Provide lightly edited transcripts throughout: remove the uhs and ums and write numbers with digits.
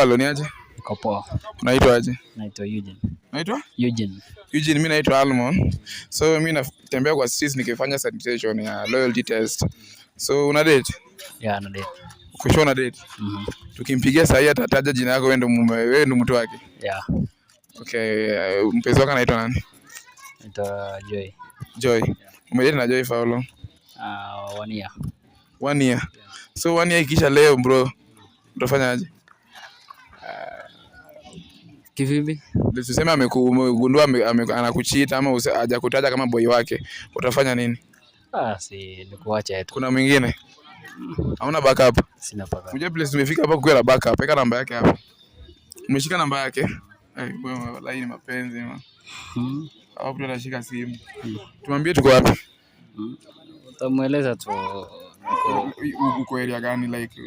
Poa, ni aje? Niko poa. Unaitwa aje? Naitwa Eugene. Unaitwa? Eugene. Eugene, mimi naitwa Almon. So mimi natembea kwa streets nikifanya sanitation ya loyalty test. So una date? Yeah, na date. Ukisha una date? Tukimpigia sahi atataja jina lako, wewe ndo mtu wake? Yeah. Okay, mpenzi wako anaitwa nani? Naitwa Joy. Joy. Yeah. Umedate na Joy for how long? 1 year. 1 year. So 1 year ikisha leo bro, utafanya aje? Kivipi? Tuseme amekugundua anakucheat ama hajakutaja kama boy wake, utafanya nini? Si nikuacha tu. Kuna mwingine? Hauna backup? Sina backup. Unajua place tumefika hapa kwa backup, weka namba yake hapa. Umeshika namba yake? Wewe laini mapenzi man. Hapo ndo anashika simu. Tumwambie tuko wapi? Utamueleza tu uko area gani like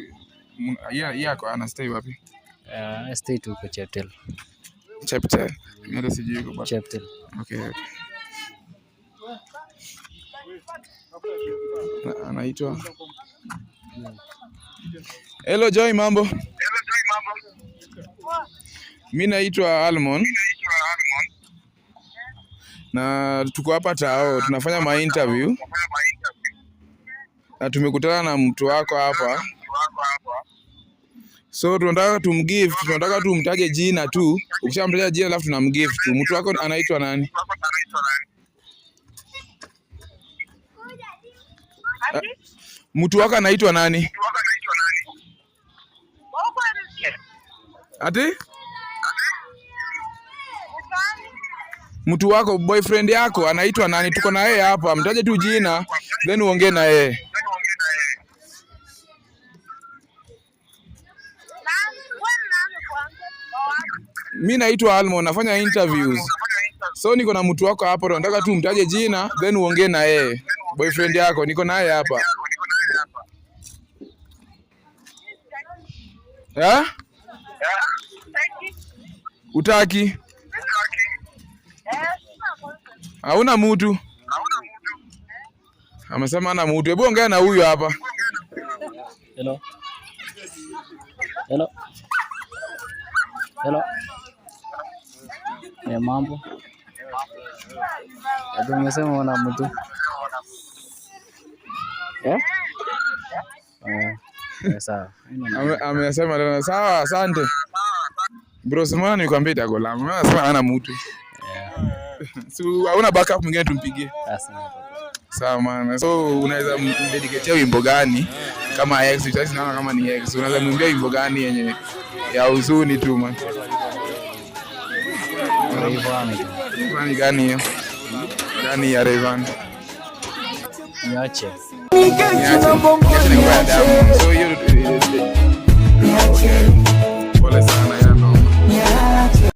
yako ana stay wapi? Stay tu kwa Cheptel. Cheptel. Ndio sijui kwa baba. Cheptel. Okay. Anaitwa Hello Joy, mambo? Mimi naitwa Almon. Na tuko hapa Tao, tunafanya ma interview. Na tumekutana na mtu wako hapa. So tunataka tumtaje jina tu. Ukishamtaja jina alafu tunamgive tu. Mtu wako anaitwa nani? Mtu wako anaitwa nani? Ati? Mtu wako boyfriend yako anaitwa nani? Tuko na yeye hapa. Mtaje tu jina then uongee na yeye. Mimi naitwa Almon, nafanya interviews. So niko na mtu wako hapa, nataka tu mtaje jina then uongee na yeye. Boyfriend yako niko naye hapa. Utaki? Hauna mtu? Amesema ana mtu. Hebu ongea na huyu hapa. Hello. Hello. Hello. Mambo. Umesema una mtu? Sawa. Amesema tena sawa, asante. Bro, simama nikwambie tako langu. Mimi nasema ana mtu. So hauna backup mwingine tumpigie? Sawa man. So unaweza dedicate wimbo gani kama ex, utaona kama ni ex. Unaweza mwimbia wimbo gani yenye ya huzuni tu man? Rayvanny gani hiyo? Gani ya Rayvanny? Niache. So hiyo